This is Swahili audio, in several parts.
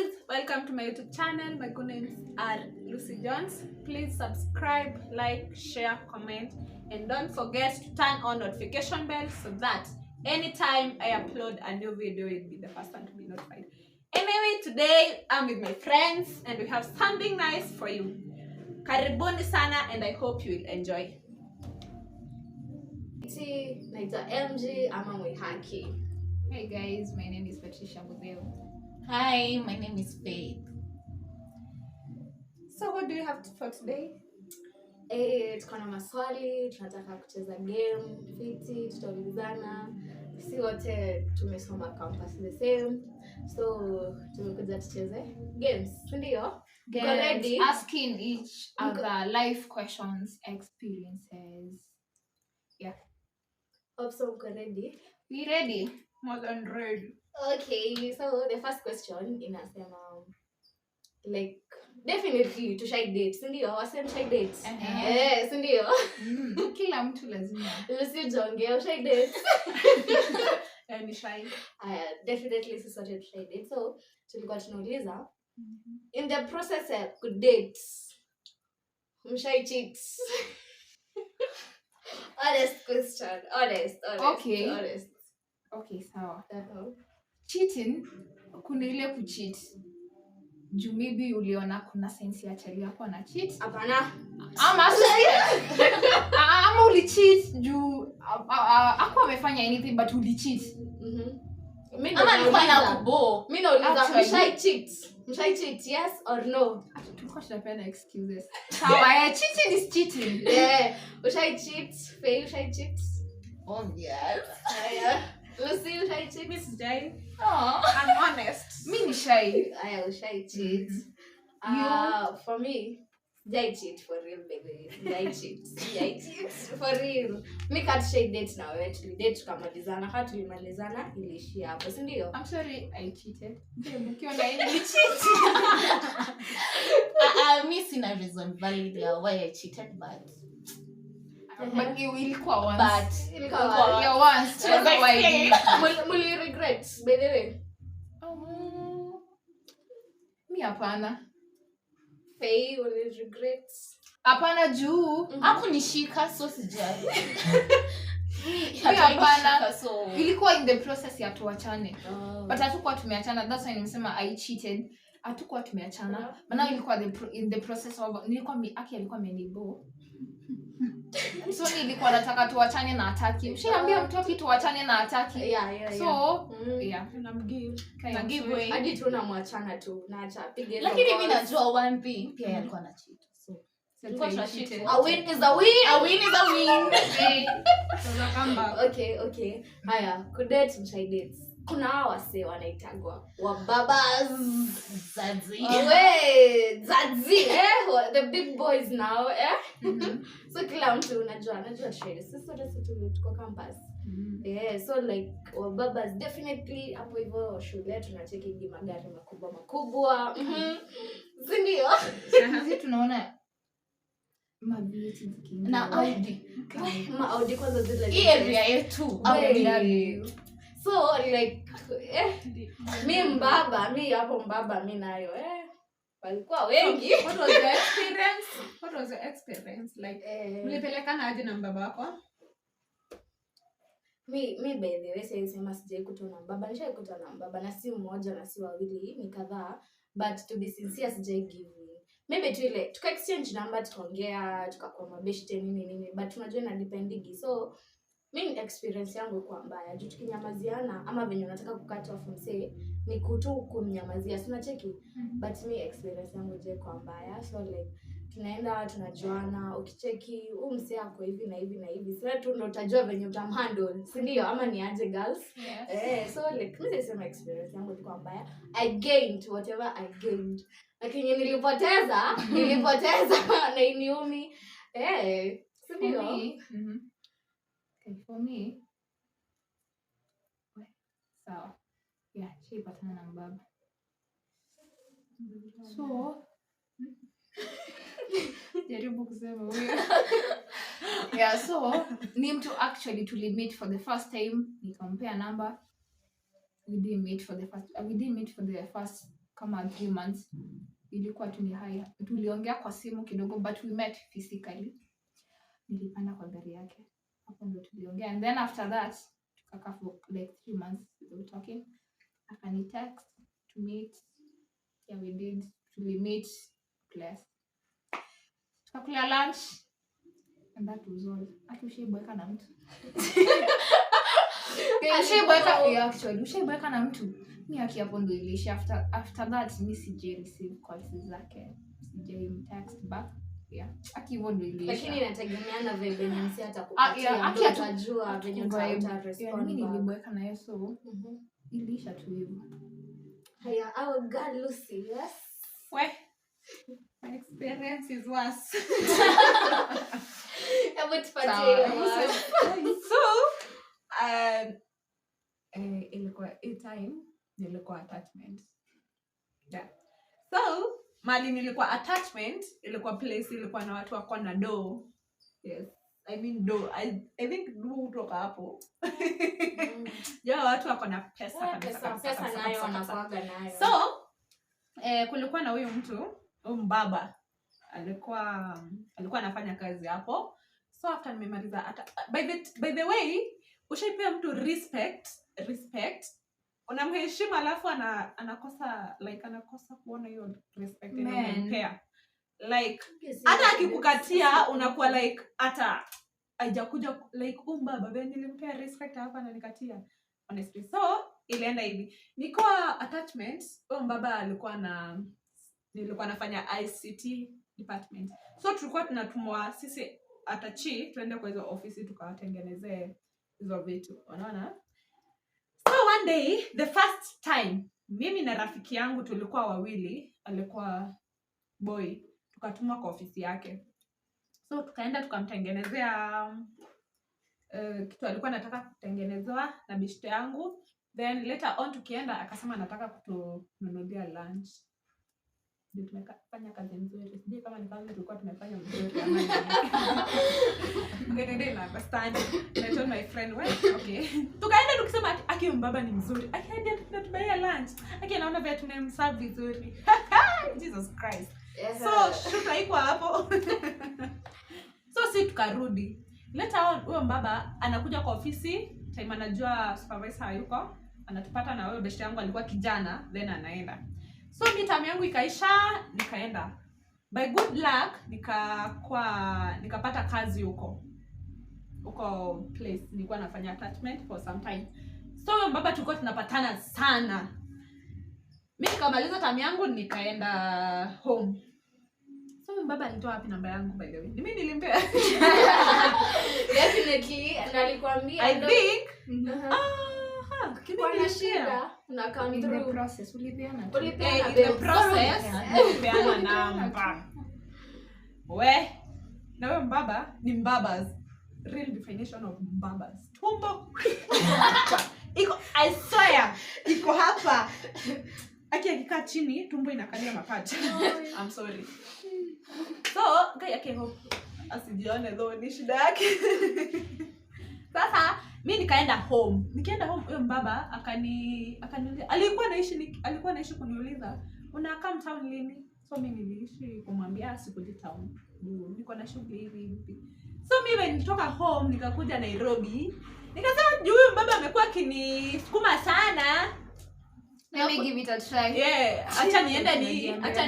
guys, welcome to my YouTube channel. My good names are Lucy Jones. Please subscribe, like, share, comment, and don't forget to turn on notification bell so that anytime I upload a new video, you'll be the first one to be notified. Anyway, today I'm with my friends and we have something nice for you. Karibuni sana, and I hope you will enjoy. Naitwa MG ama Mwihaki. Hey guys, my name is Patricia Budeo. Hi, my name is Faith. So what do you have for today? Tuko na maswali, tunataka kucheza game, fiti, tutaulizana. Si wote tumesoma campus the same. So tumekuja tucheze games, ndio? Ready? Asking each other life questions, experiences. Yeah. So uko ready? We ready? More than ready. Okay, so the first question inasema like definitely tushai date, sindio? Wasem shai date. Sindio? Kila mtu lazima. Lucy Jonge, shai date. Ni shy. Definitely sisi sote tushai date. So tulikuwa tunauliza in the process of good dates, mshai cheat? Honest question. Honest. Okay. Honest. Okay, sawa. Cheating, kuna ile kucheat. Juu maybe uliona kuna sense ya chali yako na cheat. Hapana. Ama ulicheat juu hakuwa amefanya anything but ulicheat. Mimi nauliza mshai cheat, yes or no? Tulikuwa tunapenda excuses. Sawa, cheating is cheating. Ushai cheat? Faye, ushai cheat? Oh yes. Lucy, ushai cheat? Miss Jai. Oh, I'm honest. Me ni shy. Ushai cheat. For me, Jai cheat for real, baby. Jai cheat for real. Me can't shake dates now. Actually, date tukamalizana. Hata tulimalizana ilishia hapo, si ndio? I'm sorry I cheated. Ukiona ili cheat. me sina reason valid ya why I cheated, but ilikuwa once. But ilikuwa once. Muli regret, by the way. Mi hapana. Faye, will regret? Hapana juu hakunishika so sijali. Hapana. So ilikuwa in the process ya tuachane. But hatukuwa tumeachana. That's why nimesema I cheated. Hatukuwa tumeachana. But now ilikuwa in the process of nilikuwa alikuwa amenibo. So nilikuwa nataka tuachane na hataki. Ushaambia mtu aki tuachane na hataki. So na give way. Hadi tunamwachana tu. Naacha pige. Lakini mimi najua one thing pia alikuwa na cheat. So a win is a win. A win is a win. Okay. Haya, kudate mshai dates. Kuna hawa wase wanaitagwa Wababaz. Zazi. Zazi. The big boys now, So kila mtu unajua shade. Sisi sote tuko campus. So like Wababaz definitely hapo hivyo shule tunacheki magari makubwa. Sindio? Sisi tunaona mabiti na Audi kwanza zile area yetu. So like mi hapo mbaba mi nayo walikuwa wengi. What was the experience like? Mlipelekana aje na mbaba wako? Mi by the way sema sijai kutana na mbaba. Nishaikuta na mbaba na si mmoja na si wawili, ni kadhaa, but to be sincere sijai give. Maybe tu ile tuka exchange number, tukaongea, tukakuwa mabeshte nini, but unajua ina dependigi. So mimi experience yangu kwa mbaya. Juu tukinyamaziana ama venye unataka kukata off msee ni kutu kumnyamazia. Si unacheki? But me experience yangu je kwa mbaya. So like tunaenda tunajuana, ukicheki msee ako hivi na hivi. Sasa tu ndo utajua venye utamhandle. Si ndio? Ama ni aje girls? Yes. So like mimi sema experience yangu kwa mbaya. I gained whatever I gained. Lakini nilipoteza na iniumi. Si ndio? For me, sawa. Shaipatana na mbaba. So, jaribu kusema wewe. So, ni mtu actually tulimit for the first time, nikampea number. We didn't meet for the first kama 3 months. Ilikuwa tu ni haya. Tuliongea kwa simu kidogo but we met physically. Nilipanda kwa gari yake. Hapo ndio tuliongea. And then after that, tukakaa for like 3 months without talking. Akani text to meet. Yeah, we did. We meet place. Tukakula lunch. And that was all. Ushaibweka na mtu. Ushaibweka na mtu. Mi haki hapo ndo iliishi. After that, mi sijai receive calls zake. Sijai text back. Yeah. Haki hivyo ndo iliishi. Lakini inategemeana venye msi atakupatia. Ndio utajua venye utarespond. Mimi nilibweka na yeye so iliisha tu hivyo. Haya, our girl Lucy, yes? My experience is worse. Ilikuwa attachment. Yeah. So, mali nilikuwa attachment, ilikuwa place, ilikuwa na watu wako na do. Yes. I mean do. I think do kutoka hapo. Yeah, watu wako na pesa. Pesa nayo wanakuaga nayo. So, kulikuwa na huyu mtu, mbaba. Alikuwa anafanya kazi hapo. So after nimemaliza by the way, ushaipea mtu respect, unamheshimu alafu anakosa kuona hiyo respect inayompea. Like hata akikukatia unakuwa like hata haijakuja like mbaba ben nilimpea respect hapa na nikatia. Honestly. So ilienda hivi. Nilikuwa attachment, mbaba nilikuwa nafanya ICT department. So tulikuwa tunatumwa sisi atachi tuende kwa hizo ofisi tukawatengenezee hizo vitu. Unaona? So one day, the first time, mimi na rafiki yangu tulikuwa wawili, alikuwa boy, tukatumwa kwa ofisi yake. So tukaenda tukamtengenezea kitu alikuwa anataka kutengenezewa na bishte yangu. Then later on tukienda akasema anataka kutununulia lunch. Ndio tumefanya kazi nzuri. Sijui kama ni kazi tulikuwa tumefanya nzuri ama nini. Ndio understand. I told my friend, well, okay. Tukaenda tukisema aki mbaba ni mzuri. Aki hadi tunatubaya lunch. Aki anaona vile tumemserve vizuri. Jesus Christ. Yes. So shoot haiko hapo. So si tukarudi. Later on huyo mbaba anakuja kwa ofisi, time anajua supervisor hayuko, anatupata na huyo best yangu alikuwa kijana, then anaenda. So midterm yangu ikaisha, nikaenda. By good luck nikapata kazi huko place nilikuwa nafanya attachment for some time. So mbaba tulikuwa tunapatana sana. Mimi nikamaliza term yangu nikaenda home. So mbaba alitoa wapi namba yangu by the way? Mimi nilimpea. Definitely nalikwambia. I think kwa shida na come through process ulipeana the process ulipeana namba. Na wewe mbaba ni mbabaz. Real definition of mbabaz. Tumbo. I swear iko hapa. Akikaa chini tumbo inakalia mapacha. I'm sorry. So guy hope asijione though ni shida yake. Sasa mimi nikaenda home. Nikienda home huyo mbaba akaniuliza. Alikuwa anaishi kuniuliza, "Unakaa town lini?" So mimi niliishi kumwambia sikuji town. Niko na shughuli hivi. So mimi nilitoka home nikakuja Nairobi. Nikasema huyu mbaba amekuwa akinisukuma sana. Let me give it a try. Yeah, acha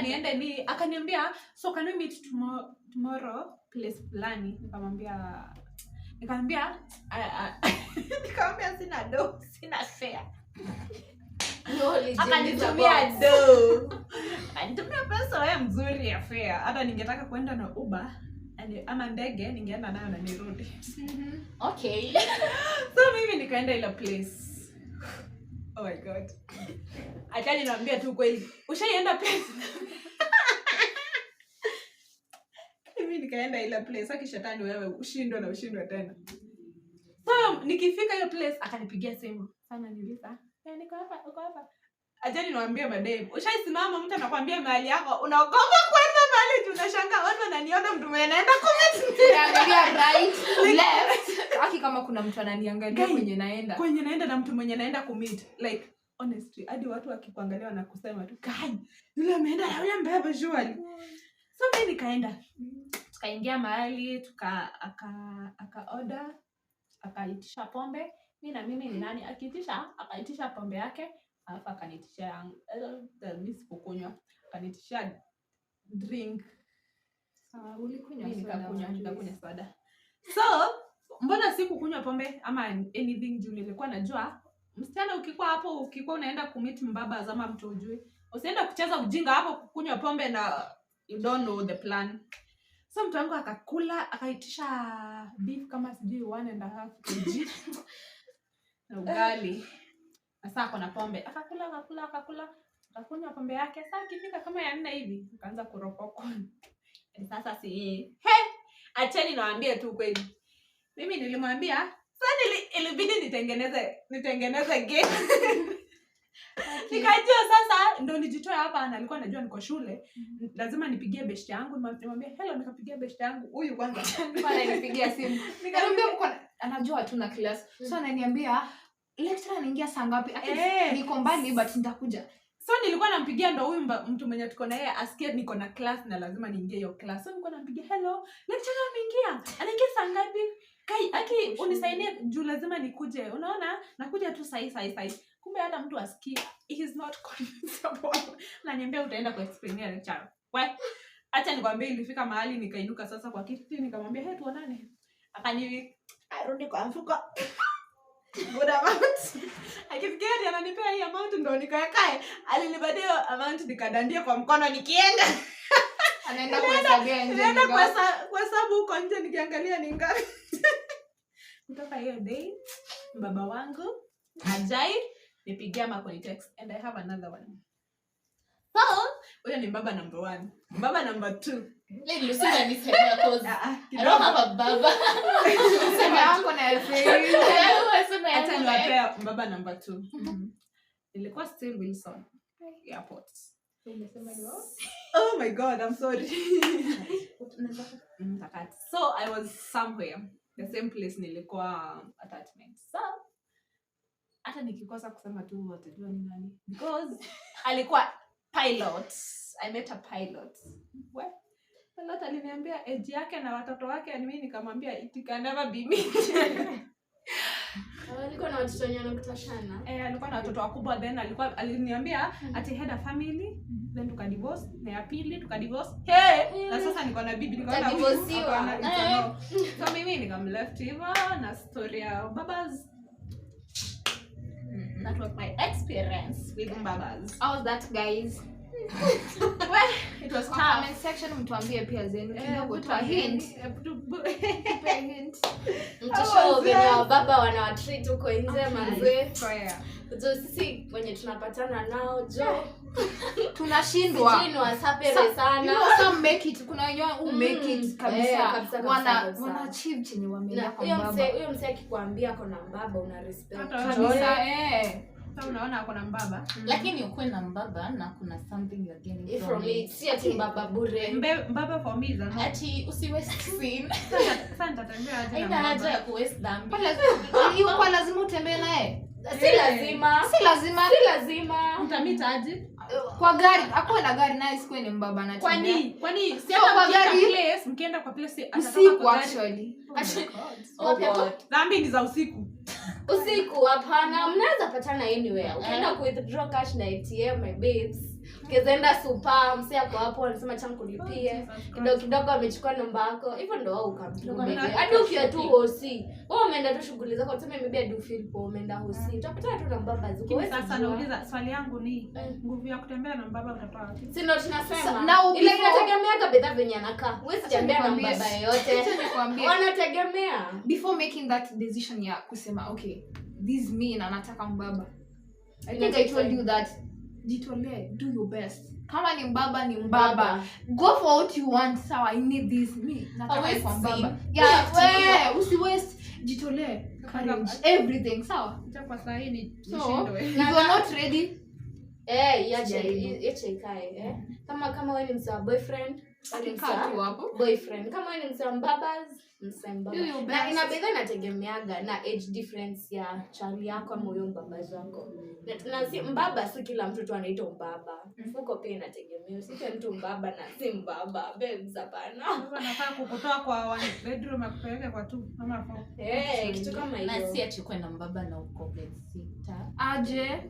niende ni akaniambia, "So can we meet tomorrow place fulani?" Nikamwambia sina do, sina fare. Akanitumia do. Anitumia pesa ya mzuri ya fare. Hata ningetaka kwenda na Uber ama ndege ningeenda nayo na nirudi. Okay. So mimi nikaenda ile place. Oh my god. Acha niambia tu kweli. Ushaienda place? Mimi nikaenda ile place, akishetani wewe ushindwe tena. So nikifika hiyo place akanipigia simu. Sana niliza. Niko hapa, uko hapa. Acha niambia madem. Ushaisimama mtu anakuambia mahali yako, unaogopa kwenda mahali tunashangaa watu wananiona mtu mwenye anaenda commit. Naangalia right, left. Aki kama kuna mtu ananiangalia kwenye naenda na mtu mwenye naenda commit. Like honestly hadi watu wakikuangalia wanakusema tu kai yule ameenda na yule mbeba surely. So mimi nikaenda, tukaingia mahali aka order, akaitisha pombe. Mimi ni nani, akaitisha pombe yake, alafu akanitisha mimi sikukunywa, akanitisha drink. Ulikunywa soda? Nikakunywa soda. So mbona sikukunywa pombe ama anything juu nilikuwa najua msichana ukikuwa hapo, ukikuwa unaenda kumit mbaba ama mtu ujui, usienda kucheza ujinga hapo kukunywa pombe na you don't know the plan. So mtu wangu akakula, akaitisha beef kama sijui 1.5 kg na ugali. Sasa ako na pombe, akakula, akakunywa pombe yake. Sasa ikifika kama ya 4 hivi, akaanza kuropokwa. Sasa acheni nawaambie tu kweli. Mimi nilimwambia, sasa ilibidi nitengeneze game. Nikajua sasa ndo nijitoe hapa, na alikuwa anajua niko shule. Lazima nipigie best yangu, nimwambie hello, nikapigia best yangu. Huyu kwanza bana nipigia simu. Nikamwambia mko anajua tuna class. So ananiambia lecturer anaingia saa ngapi? Niko mbali but nitakuja. So nilikuwa nampigia ndo huyu mtu mwenye tuko na yeye asikie niko na class na lazima niingie hiyo class. So nilikuwa nampigia hello, lecturer ameingia. Anaingia saa ngapi? Kai aki unisaidie juu lazima nikuje. Unaona? Nakuja tu sai. Kumbe hata mtu asikie. He is not convincible. Na niambia utaenda ku explainia lecturer. Acha nikwambie ilifika mahali nikainuka sasa kwa kiti nikamwambia hey tuonane. Arudi kwa mfuko. Good amount. Akifikiria ananipea hii amount ndo nikaekae. Alinibadia amount nikadandia kwa mkono nikienda. Anaenda kuhesabia nje. Anaenda kwa sababu huko nje nikiangalia ni ngapi. Kutoka hiyo day baba wangu ajai nipigia makoni text and I have another one. So, huyo ni baba number 1. Baba number 2. Let Lucy and Miss Henya cause I don't have a baba. Sema yako na elfei. Hata niwapea baba number 2. Nilikuwa still Wilson Airport. Umesema ni wao? Oh my god, I'm sorry. So I was somewhere, the same place nilikuwa attachment. So hata nikikosa kusema tu watajua ni nani because alikuwa pilot. I met a pilot. Pilot aliniambia age yake na watoto wake, and mimi nikamwambia it can never be me. Alikuwa na watoto wenye wanakutashana. Alikuwa na watoto wakubwa, then aliniambia ati had a family, then tukadivorce, na ya pili tukadivorce. Na sasa niko na bibi, niko na divorciwa. So mimi nikamleft hivyo na story ya Wababaz. That was my experience with Wababaz. How was that, guys? Well, it was tough. Comment section mtuambie pia zenu kidogo tu hint. Mtushow venye baba wanawatreat huko nje manze. Jo sisi wenye tunapatana nao jo tunashindwa. Sisi ni wasapere sana. Some make it, kuna wenye make it kabisa. Wana achieve chenye wameenda kwa baba. Huyo msee akikwambia ako na baba una respect. Kabisa Sasa unaona ako na mbaba. Lakini uko na mbaba na kuna something you're getting from it. Si ati mbaba bure. Mbaba for me is ati usi waste scene. Sasa nitatembea aje na mbaba. Haina haja ya ku waste dhambi. Kwa lazima utembee naye. Si lazima. Mtamita aje? Kwa gari, akwe na gari naye sikwe ni mbaba na tembea. Kwani si kwa gari place, mkienda kwa place atatoka kwa gari. Actually. Dhambi ni za usiku. Usiku hapana, mnaweza patana anywhere. Ukienda ku withdraw cash na ATM my babes. Ukienda super, msee ako hapo anasema acha nikulipie. Kidogo amechukua namba yako. Hivyo ndo wao ukamtumia. Hadi ukiwa tu hosi. Wewe umeenda tu shughuli zako, tuseme maybe I do feel poor, umeenda hosi. Utapata tu na mbaba ziko. Wewe sasa nauliza swali yangu ni nguvu ya kutembea na mbaba utatoa wapi? Si ndo tunasema. Ile inategemea bidhaa venye anakaa. Wewe sitembea na mbaba yoyote. Wanategemea. Before making that decision ya kusema okay, this me na nataka mbaba. I think I told you that jitolee, do your best. Kama ni mbaba ni mbaba. Go for what you want. Sawa, I need this me. Nataka kwa mbaba. Yeah, usi waste, jitolee. Courage, everything. Sawa. Kwa saa hii ni shindwe. If you are not ready, yache ikae, Kama wewe ni msawa boyfriend, Akikaa tu hapo. boyfriend kama wewe ni msambabas msambaba You na best. inabidha inategemeaga na age difference ya chali yako ama huyo mbabazi wako na si mbaba si kila mtu tu anaitwa mbaba mfuko pia inategemea usite mtu mbaba na si mbaba babes hapana Anataka kukutoa kwa one bedroom akupeleke kwa 2 ama 4. kitu kama hiyo Na si ati kwenda mbaba na uko bed sita. Aje.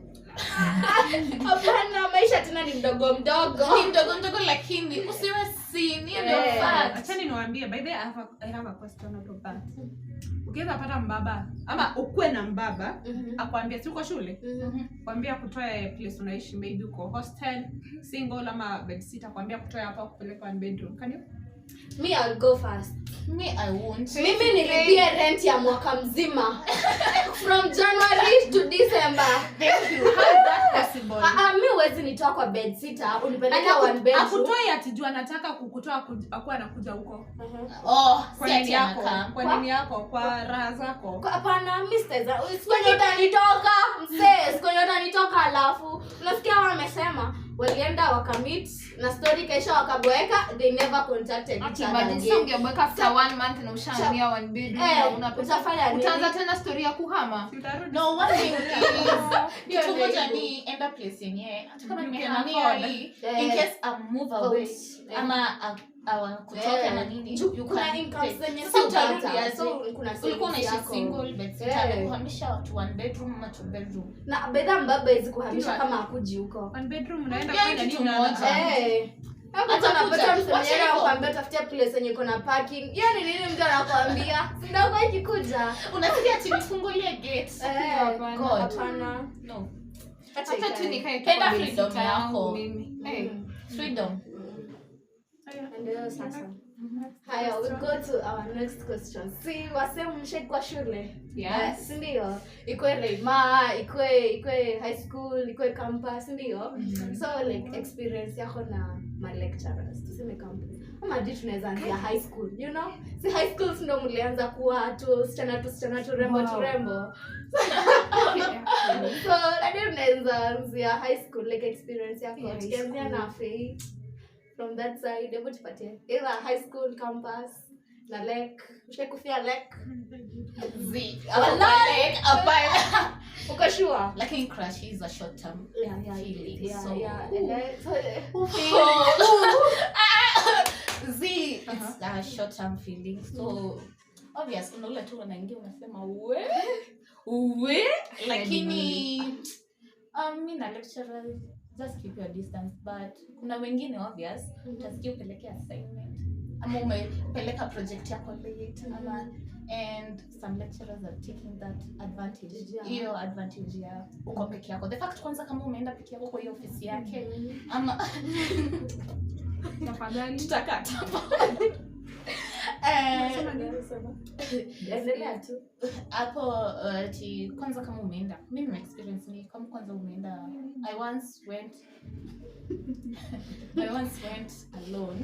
hapana maisha tena ni mdogo Ni mdogo lakini usiwe senior ndio fact. Achani niwaambie, by the way, I have a question about that. Ukiweza pata mbaba ama ukue na mbaba akwambia si uko shule, kwambia kutoa place unaishi, maybe uko hostel, single ama bed sitter, kwambia kutoa hapa kupeleka one bedroom. Can you? Me I'll go first. Me I won't. Mimi nilipia rent ya mwaka mzima from January to December. Thank you. How is that possible? Mimi huwezi nitoa kwa bed sitter unipeleke one bedroom. Akutoi atijua anataka kukutoa akuwa anakuja huko. Oh, Kwa si nini ati yako? anakaa. Kwa nini yako? Kwa raha zako. Hapana, mimi sitaweza. Usikonye utanitoka, mzee, usikonye utanitoka alafu. Unasikia wamesema walienda wakamit na story kaisha wakaboeka, they never contacted each other But again. ungebweka after 1 month na ushahamia one bedroom na una pesa. Utafanya nini? Utaanza tena story ya kuhama. No, one thing is kitu moja ni enda place yenyewe. Hata kama nimehamia hii, in case I move away ama kutoka na nini, you kuna can income take. zenye Sasa utarudi utapata. aje? So kuna Ulikuwa unaishi yako. single bed sitter, kuhamisha watu one bedroom ama two bedroom. Na bedha mbaba hizi kuhamisha kama hakuji huko. One bedroom unaenda Yeah, kwenda kitu nini moja. Hata unapata msemaji Wacha anakuambia tafutia place yenye iko na parking. Yaani nini mtu anakuambia? Ndio kwa ikikuja. Unafikia ati nifungulie gate. God. Hapana. No. Hata tu nikae Penda kwa bed freedom sitter yako. yangu mimi. Freedom. Ndio sasa. Haya, we go to our next question. Si wasema mshaikuwa shule? Yes. Ndio. Ikwe Reima, ikwe high school, ikwe campus, ndio. So like experience yako na ma lecturers. Tuseme campus. Ama hadi tunaweza anzia high school, you know? Si high school ndio mlianza kuwa tu sichana tu rembo. So hadi tunaweza anzia high school like experience yako. Tukianzia na Faye. From that side, hebu tupatie. Either high school, campus, na lake. Ushakufia lake? Uko sure? Lakini crush is a short term feeling. It's a short term feeling. So obvious unaula tu unaingia unasema uwe lakini mimi na lecturer just keep your distance, but kuna wengine obvious utasikia upeleke assignment ama umepeleka project yako late ama and some lecturers are taking that advantage. Hiyo advantage ya uko peke yako. The fact kwanza kama umeenda peke yako kwa hiyo ofisi yake ama tafadhali tutakata. Endelea tu. Hapo kwanza kama umeenda, mimi my experience ni kama kwanza umeenda, I once went alone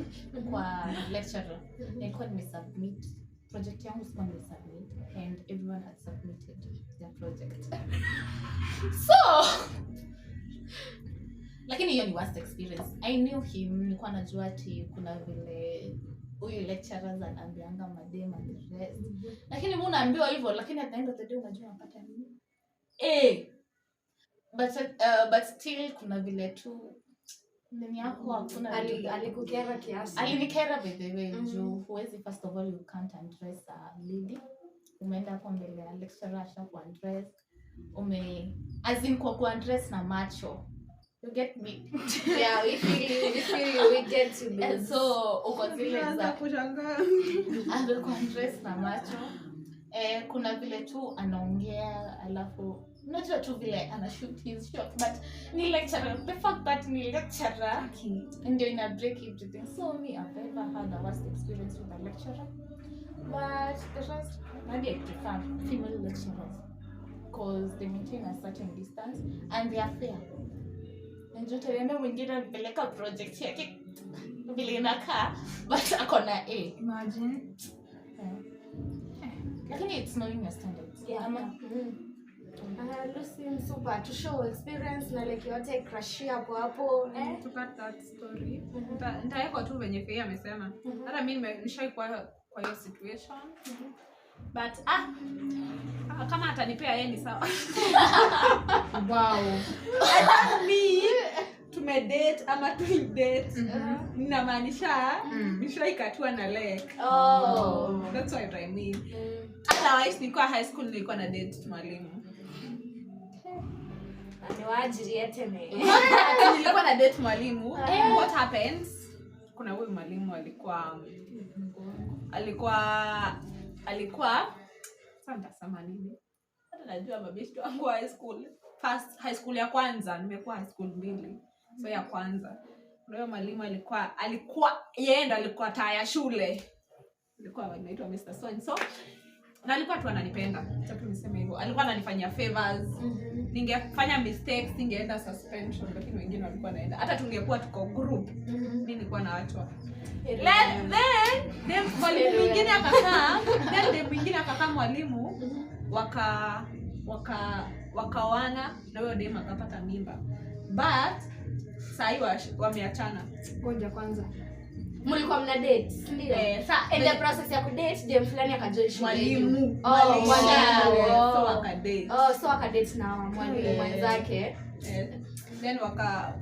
kwa lecturer. Nilikuwa nimesubmit project yangu, sikuwa nimesubmit and everyone had submitted their project. So lakini hiyo ni worst experience. I knew him, nilikuwa najua ati kuna vile huyu lecturers anaambianga madem and the rest. Lakini mbona unaambiwa hivyo, lakini at the end of the day unajua unapata nini? But still kuna vile tu ndani yako hakuna alikukera kiasi. Alinikera by the way. Huwezi, first of all you can't undress a lady. Umeenda hapo mbele ya lecturer ashaku undress. As in kwa undress na macho. You get me? Yeah, we feel you, we get to be. And so uko zile za kushangaa kwa dress na macho. Kuna vile tu anaongea alafu unajua tu vile ana shoot his shot, but ni lecturer. The fact that ni lecturer ndio ina break everything. So me I've ever had a worst experience with a lecturer, but the rest maybe I prefer female lecturers because they maintain a certain distance and they are fair. Ndio tena mwingine anapeleka project yake vile inakaa but akona imagine. Lakini it's knowing your standards. Yeah. Lucy super to show experience na like yote crush hapo To cut that story. Nitaweka tu venye Faye amesema. Hata mimi nishaikuwa kwa hiyo situation. But kama atanipea yeye ni sawa. Wow. Me tumedate ama tuidate. Ninamaanisha nishaikatua na like. That's what I mean. Otherwise nilikuwa high school nilikuwa na date mwalimu. Niwaajiri ete Nilikuwa na date mwalimu. What happens? Kuna huyu mwalimu alikuwa sasa nitasema nini? Hata najua mabeshte wangu high school. First high school ya kwanza, nimekuwa high school 2. So ya kwanza. Huyo mwalimu alikuwa yeye ndo alikuwa taa ya shule. Alikuwa anaitwa Mr. So na alikuwa tu ananipenda. Acha tu niseme hivyo. Alikuwa ananifanyia favors. Ningefanya mistakes, ningeenda suspension, lakini wengine walikuwa naenda. Hata tungekuwa tuko group. Mimi nilikuwa naachwa. Then mwalimu mwingine akakaa mwalimu wakaoana na huyo dem akapata mimba. But sasa wameachana. Ngoja kwanza. Mlikuwa mna date, ndio? Sasa in the process ya kudate, dem fulani akajoin shule. Mwalimu. So akadate. So akadate na mwalimu mwenzake. Then waka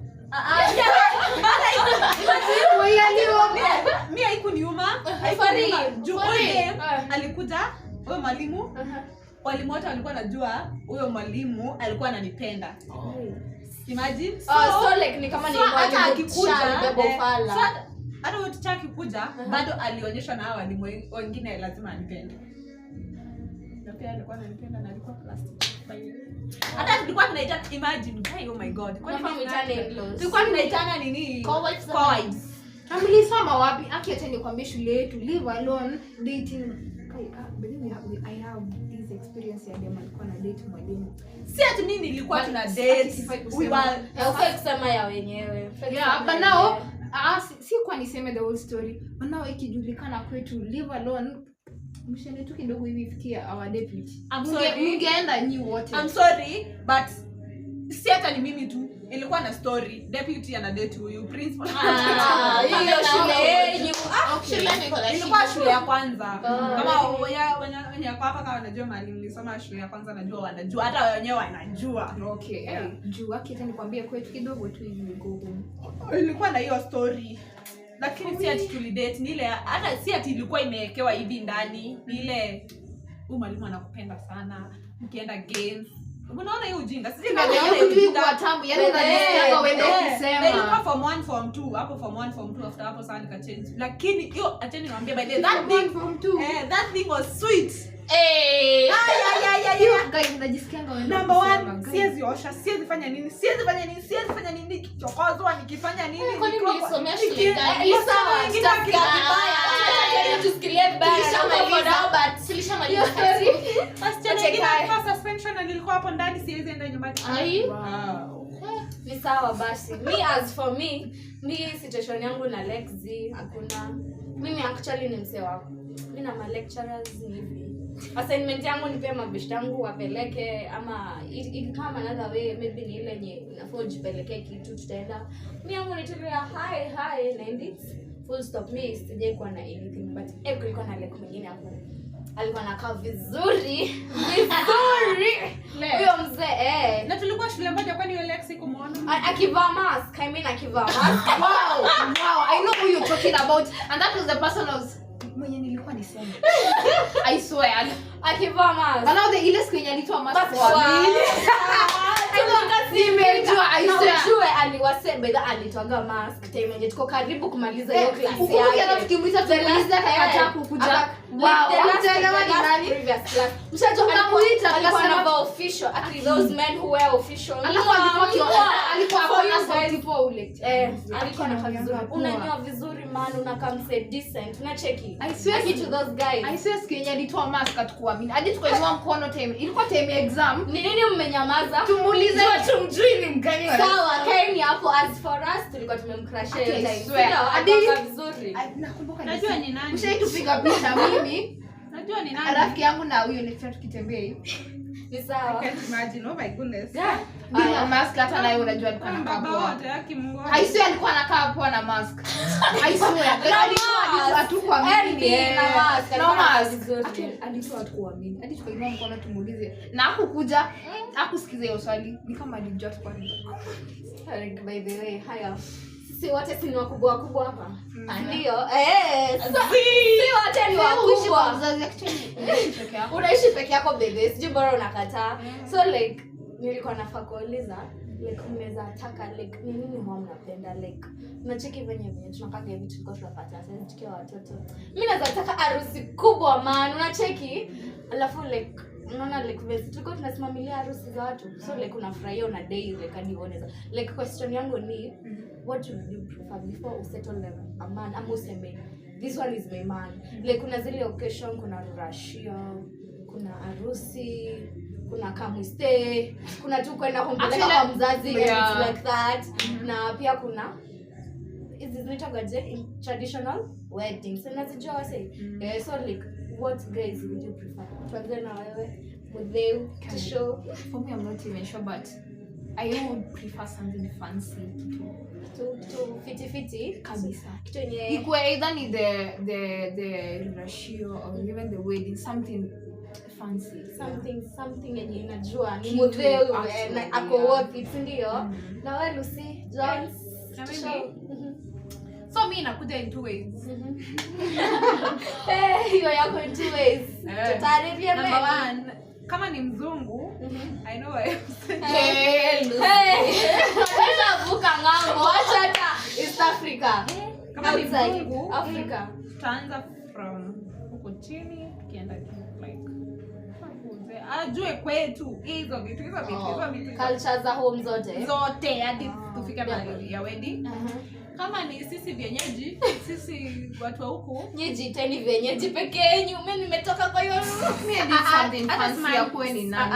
mimi haikuniuma. Alikuja huyo mwalimu. Walimu wote walikuwa najua huyo mwalimu alikuwa ananipenda. Imagine. So like ni kama ni mwalimu akikuja hata wote chaki kuja bado alionyeshwa na walimu wengine lazima anipende. Na pia alikuwa ananipenda na alikuwa plastic. Hata tulikuwa tunaita imagine, oh my god. Kwa nini tulikuwa tunaitana nini? Cowards. Mlisoma wapi? Acha nikwambie shule yetu live alone dating. I have this experience ya dem alikuwa na date mwalimu. Si ati mimi nilikuwa tuna date. We were kusema ya wenyewe. Yeah, but now si kwa niseme the whole story. But now ikijulikana kwetu live alone mshene tu kidogo hivi fikia our deputy. Mungeenda nyi wote. I'm sorry but si hata ni mimi tu. Ilikuwa na story. Deputy ana date huyu principal. Hiyo shule ilikuwa shule ya kwanza. Kama wenye hapa kama wanajua mahali nilisoma shule ya kwanza najua wanajua hata wenyewe wanajua. Okay. Juu akita nikwambie kwetu kidogo tu hivi go. Ilikuwa na hiyo story. Lakini si ati tulidate ni ile hata si ati ilikuwa imewekewa hivi ndani. Ni ile huyu mwalimu anakupenda sana. Mkienda games. Unaona hiyo ujinga. Sisi ndio kwa tamu yani unajisikia wewe ukisema. Ilikuwa form 1 form 2 hapo form 1 form 2 after hapo sana nika change. Lakini hiyo acheni niwaambie by the that thing form 2. That thing was sweet. Guys unajisikia wewe. Number 1 siwezi osha, siwezi fanya nini kichokozwa nikifanya nini kwa nini nilisomea shule gani? Sawa ingine kibaya tusikilie baya but silishamaliza kazi. Kwa suspension na nilikuwa hapo ndani siwezi enda nyumbani. Ni sawa basi. Me as for me, situation yangu na Lexi hakuna. Mimi actually ni msee wako. Mimi na ma lecturers ni hivi. Assignment yangu ni pia mabishti yangu wapeleke ama kama another way maybe ni ile yenye unafaa jipeleke kitu tutaenda. Mimi yangu nitulia hi naendi full stop. Mimi sijai kuwa na anything but kulikuwa na like mwingine hapo. Alikuwa anakaa vizuri. Huyo mzee na tulikuwa shule moja kwani yule Lexi kumuona akivaa mask. I mean akivaa mask. Wow, I know who you're talking about and that was the person mwenye nilikuwa niseme. I swear. Akivaa mask. Now the ile siku yenye alitoa mask kwa mimi. Nimejua I swear aliwasema alitoaga mask time yenye tuko karibu kumaliza hiyo class yake. Ukiona tukimuita tuliza akakataa kukuja. Wow, utaelewa ni nani? Mshajo anamuita akasema official. Actually those men who wear official. Alikuwa na sauti poa ule. Alikuwa na vizuri. Unanyoa vizuri man unakaa mse decent. Unacheki. I swear to those guys. I swear siku yenye alitoa mask atakuamini. Hadi tukainua mkono time. Ilikuwa time exam. Ni nini mmenyamaza? Tumuulize tumjui ni mgani wa. Sawa, kaeni hapo as for us tulikuwa tumemcrush hiyo time. Hadi vizuri. Nakumbuka najua ni nani. Ushaitupiga picha mimi. Najua ni nani. Rafiki yangu na huyo lecturer tukitembea hivi. Ni sawa. I can't imagine. Oh my goodness. Bila mask hata naye unajua alikuwa anakaa Baba poa. wote yake Mungu. Haisi alikuwa anakaa poa na mask. Haisi alikuwa hatukuamini na mask. No mask. Alitoa hatukuamini. Hadi tukainua mkono tumuulize. Na hakukuja, hakusikiza hiyo swali. Ni kama alijua kwa nini. By the way, haya. Si wote si wakubwa hapa. Ndio. Si wote ni wakubwa. Unaishi peke yako baby. Sijui bora unakataa. So like nilikuwa nafaa kuuliza like unaweza taka like ni nini huwa mnapenda like unacheki venye tunakaka hivi tulikuwa tunapata sasa tukiwa watoto. Mimi naweza taka harusi kubwa man unacheki alafu like unaona like vile tulikuwa tunasimamilia harusi za watu so like unafurahia una day like hadi uoneza like question yangu ni what would you prefer before you settle a man ama useme this one is my man like kuna zile occasion kuna rurashio kuna harusi kuna kamwiste kuna tu kwenda kumpeleka kwa mzazi and it's like that na pia kuna is it nitagoje traditional weddings and nazijua wase so like what guys would you prefer tuanze na wewe mudheu tisho For me I'm not even sure but I would prefer something fancy to fiti kabisa kitu yenye ikuwe either ni the ratio or even the wedding something fancy something yenye inajua ni mudheu na ako worth it ndio na wewe Lucy Jones na mimi so mimi nakuja in two ways hiyo yako in two ways tutarevia number one kama ni mzungu I know I vuka ngambo acha hata East Africa kama ni mzungu Africa tutaanza from huko chini tukienda like ajue kwetu hizo vitu culture za home zote hadi tufike mahali ya wedding kama ni sisi vienyeji sisi watu wa huku nyeji teni vienyeji peke yenu mimi nimetoka kwa hiyo something fancy ya kweni nani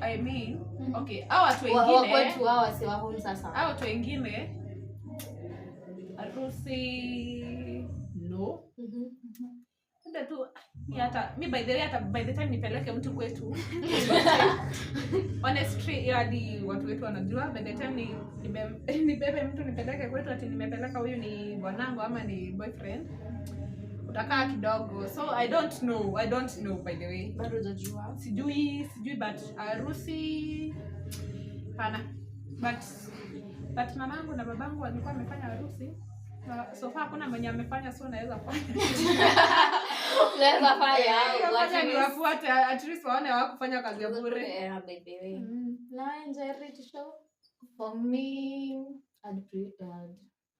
I mean okay hao watu wengine watu hao si wa home sasa hao watu wengine harusi no ndio tu mi by the time nipeleke mtu kwetu honestly hadi watu wetu wanajua by the time nibebe mtu nipeleke kwetu ati nimepeleka huyu ni bwanangu ama ni boyfriend utakaa kidogo so I don't know by the way bado hujajua sijui but harusi pana but mamangu na babangu walikuwa wamefanya harusi so far kuna mwenye amefanya so naweza fanya ni wafuate at least waone hawakufanya kazi ya bure baby na enjoy it show for me I'd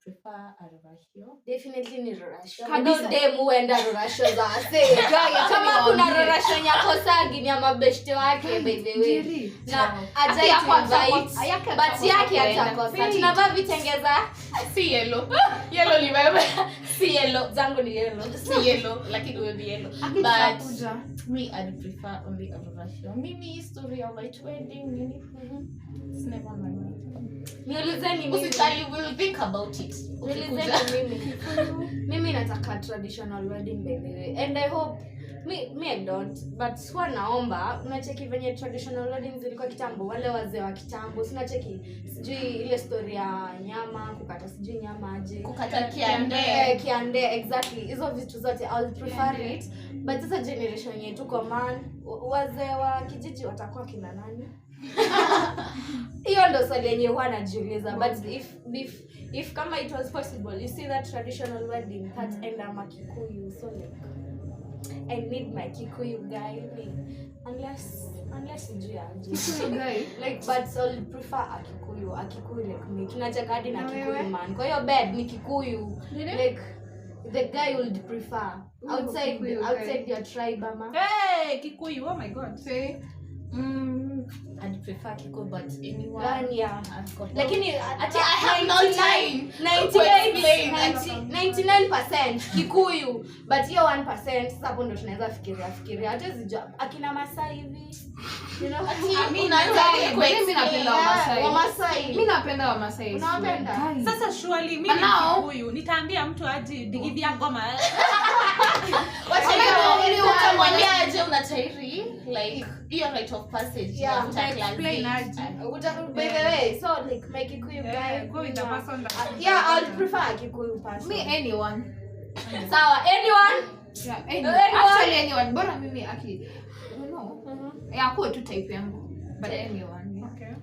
prefer a ratio definitely ni ratio kabisa dem huenda ratio za say kama kuna ratio nyako sagi ni mabeshte wake baby na ajai invite but yake atakosa tunavaa vitengeza si yellow ni wewe si yellow zangu ni yellow si yellow lakini wewe ni yellow but me I'd prefer only a ratio mimi history of my wedding nini it's never my mind niulizeni mimi will think about it niulizeni mimi nataka traditional wedding by the way and I hope me I don't but swa naomba unacheki venye traditional weddings zilikuwa kitambo wale wazee wa kitambo sinacheki sijui ile story ya nyama kukata sijui nyama aje kukata kiande exactly hizo vitu zote I'll prefer it but sasa generation yetu kwa man wazee wa kijiji watakuwa kina nani hiyo ndo swali yenye huwa najiuliza but if kama it was possible you see that traditional wedding that end ama Kikuyu so like I need my Kikuyu guy unless sijui aje like but I'll prefer a Kikuyu like me tunacheka hadi na Kikuyu man kwa hiyo bed ni Kikuyu like the guy would prefer outside your tribe ama Kikuyu oh my god say I'd prefer Kikuyu but anyone yeah lakini I have no time 99% Kikuyu but hiyo 1% sasa hapo ndo tunaweza fikiria hata sijua akina Masai hivi you know mimi napenda Wamasai mimi napenda Wamasai unapenda sasa surely mimi Kikuyu nitaambia mtu aje digidhia ngoma utamwambia aje unatairi like hiyo right of passage Yeah, explain aje. By the way, so like my Kikuyu guy, Go with the person that yeah, I'll prefer a Kikuyu person. Me anyone. Sawa, anyone? Yeah, Anyone? actually anyone. Bora mimi aki. No. Yeah, kwa tu type yangu. But anyone. Yeah. okay.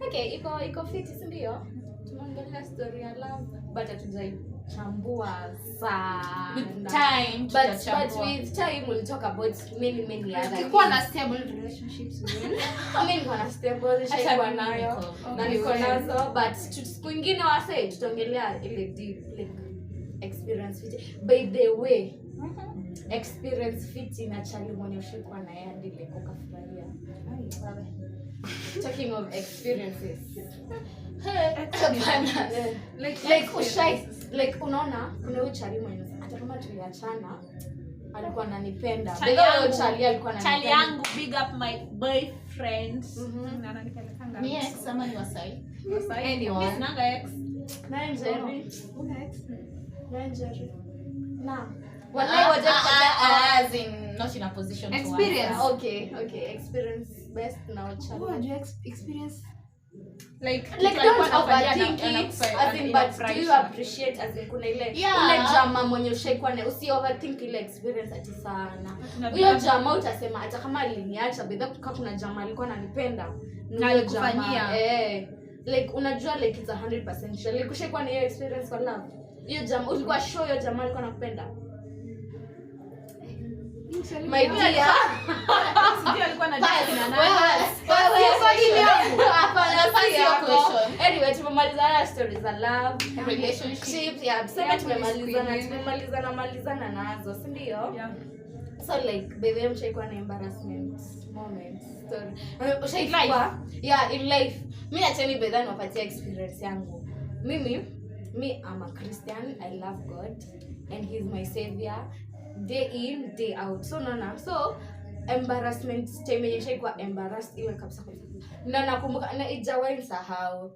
Okay, iko fit, si ndio? Tunaongelea story ya love, but hatujaichambua sana. with time But with time we'll talk about many other Ukikuwa na things. stable relationships wewe. Mimi niko na stable, nishaikuwa nayo. Na niko nazo, but siku ingine wase tutaongelea ile deep like experience fit. By the way, experience fit na chali mwenye ushikuwa na yeye hadi like ukafurahia. Talking of experiences. Like ushai like unaona kuna huyu chali mwenye hata kama tuliachana alikuwa ananipenda. Bila chali alikuwa ananipenda. Chali yangu, big up my boyfriend. Mhm. Ananipelekanga. ni ex ama ni wasai Anyone. Mimi sinanga ex. Nanjeri. Na. Wallahi Wallahi waje as in not in a position to Experience. answer. Okay, experience best na chali. What do you experience? Like Don't overthink it, as in, but do you appreciate as in kuna ile Yeah. drama mwenye ushaikuwa na usi overthink ile experience ati sana. Huyo drama utasema hata kama aliniacha bedha kama kuna drama alikuwa ananipenda Na huyo alikufanyia. drama like unajua like it's 100% sure like ushaikuwa na hiyo experience for love. Hiyo drama ulikuwa sure hiyo drama alikuwa anakupenda. My dear, sijui alikuwa na Pass. date na nani. Anyway, tumemalizana na stories za love, Relationship. yeah, tuseme Yeah, tumemalizana nazo, si ndio? Yeah. So like baby mshaikuwa na embarrassment moments story. Ushaikuwa? Yeah, in life. Mimi acheni bedha niwapatie experience yangu. Me I'm a Christian. I love God and he's my savior day in day out. So so embarrassment time yenye shaikuwa embarrassed ile kabisa. Na nakumbuka na ijawahi sahau.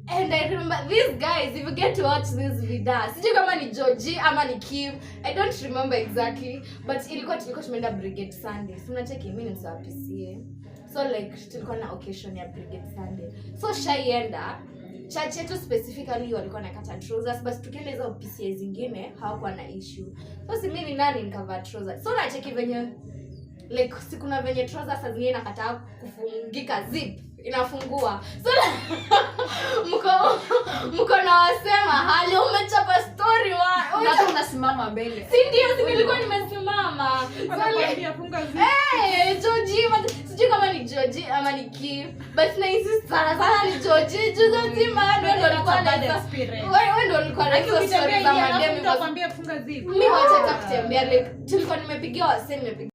And I remember these guys, if you get to watch this video, sijui kama ni Georgie ama ni Kim, I don't remember exactly, but tulikuwa tumeenda Brigade Sunday. So unacheki mimi ni msawa PCA. So like tulikuwa na occasion ya Brigade Sunday. So shaienda church yetu specifically walikuwa nakata trousers, but tukienda hizo PCA zingine hawakuwa na issue. So si mimi nani nikavaa trousers. So unacheki venye like sikuna venye trousers zingine nakataa kufungika zip inafungua. So mko na wasema hali umechapa story wa Unataka unasimama mbele. si ndio nilikuwa nimesimama. Anakuambia funga zipo. Georgie sijui kama ni Georgie ama ni Kim, but na insist sana ni Georgie. Georgie man ndo alikuwa na experience. wewe ndo ulikuwa na hizo story za madem. Anakuambia funga zipo. Mimi wacha kutembea like tulikuwa nimepigia waseni